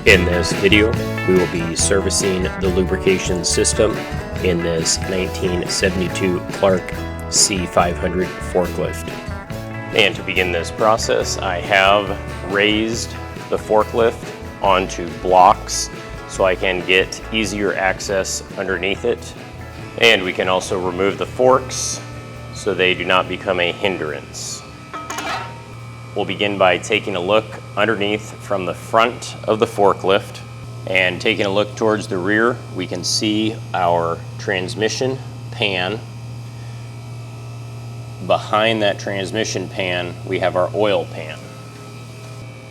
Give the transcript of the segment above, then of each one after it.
In this video, we will be servicing the lubrication system in this 1972 Clark C500 forklift. And to begin this process, I have raised the forklift onto blocks so I can get easier access underneath it. And we can also remove the forks so they do not become a hindrance. We'll begin by taking a look underneath from the front of the forklift, and taking a look towards the rear, we can see our transmission pan. Behind that transmission pan, we have our oil pan.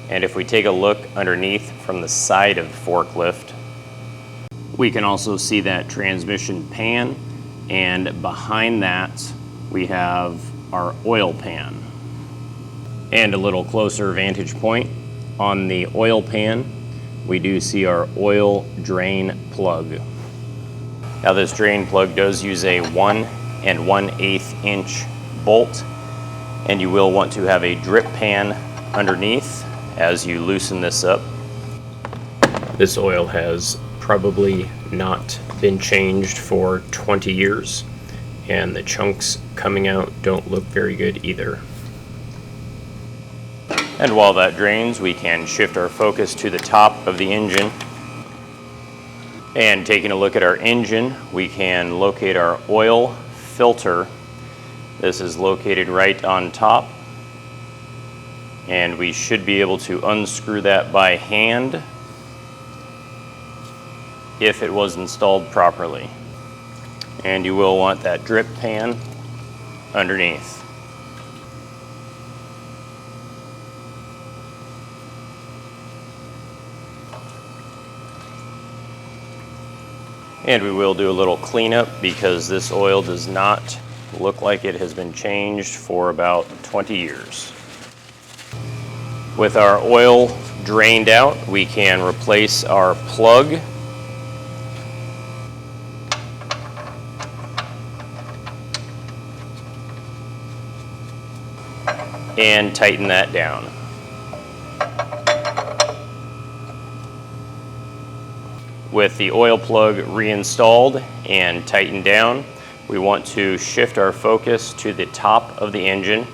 And if we take a look underneath from the side of the forklift, we can also see that transmission pan, and behind that we have our oil pan. And a little closer vantage point, on the oil pan, we do see our oil drain plug. Now this drain plug does use a 1 1/8 inch bolt, and you will want to have a drip pan underneath as you loosen this up. This oil has probably not been changed for 20 years, and the chunks coming out don't look very good either. And while that drains, we can shift our focus to the top of the engine. And taking a look at our engine, we can locate our oil filter. This is located right on top. And we should be able to unscrew that by hand if it was installed properly. And you will want that drip pan underneath. And we will do a little cleanup because this oil does not look like it has been changed for about 20 years. With our oil drained out, we can replace our plug. And tighten that down. With the oil plug reinstalled and tightened down, we want to shift our focus to the top of the engine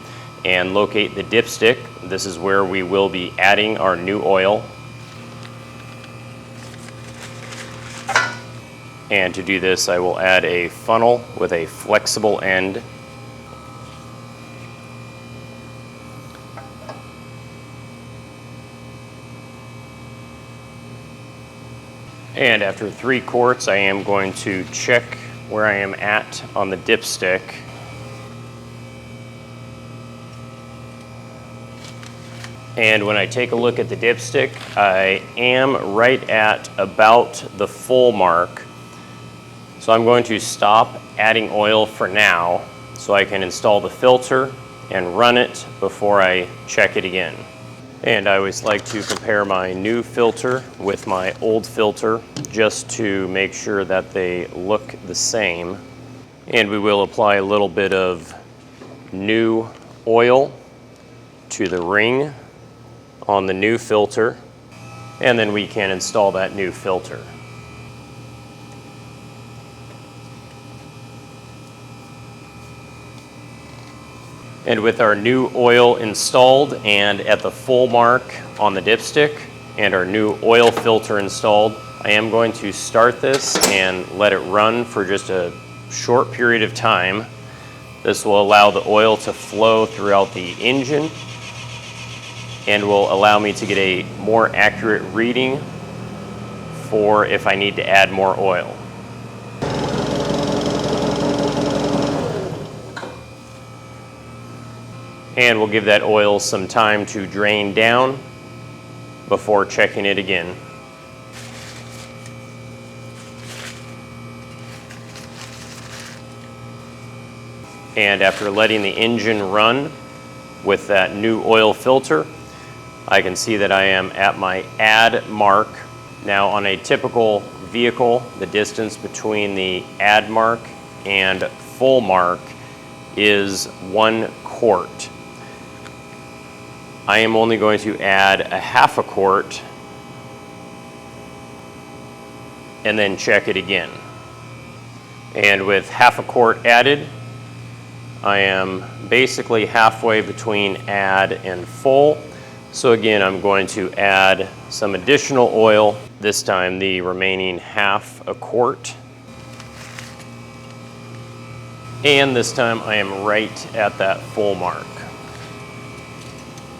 and locate the dipstick. This is where we will be adding our new oil. And to do this, I will add a funnel with a flexible end. And after 3 quarts, I am going to check where I am at on the dipstick. And when I take a look at the dipstick, I am right at about the full mark. So I'm going to stop adding oil for now so I can install the filter and run it before I check it again. And I always like to compare my new filter with my old filter just to make sure that they look the same. And we will apply a little bit of new oil to the ring on the new filter, and then we can install that new filter. And with our new oil installed and at the full mark on the dipstick and our new oil filter installed, I am going to start this and let it run for just a short period of time. This will allow the oil to flow throughout the engine and will allow me to get a more accurate reading for if I need to add more oil. And we'll give that oil some time to drain down before checking it again. And after letting the engine run with that new oil filter, I can see that I am at my add mark. Now on a typical vehicle, the distance between the add mark and full mark is 1 quart. I am only going to add a half a quart and then check it again. And with half a quart added, I am basically halfway between add and full. So again, I'm going to add some additional oil, this time the remaining half a quart. And this time I am right at that full mark.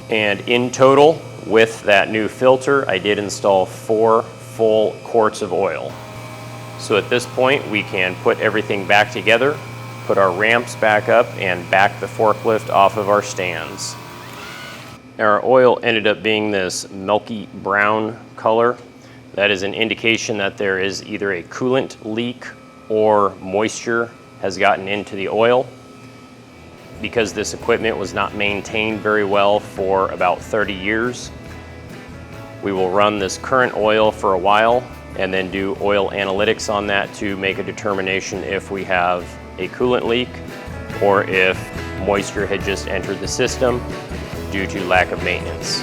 And in total, with that new filter, I did install 4 full quarts of oil. So at this point, we can put everything back together, put our ramps back up, and back the forklift off of our stands. Our oil ended up being this milky brown color. That is an indication that there is either a coolant leak or moisture has gotten into the oil. Because this equipment was not maintained very well for about 30 years, we will run this current oil for a while and then do oil analytics on that to make a determination if we have a coolant leak or if moisture had just entered the system due to lack of maintenance.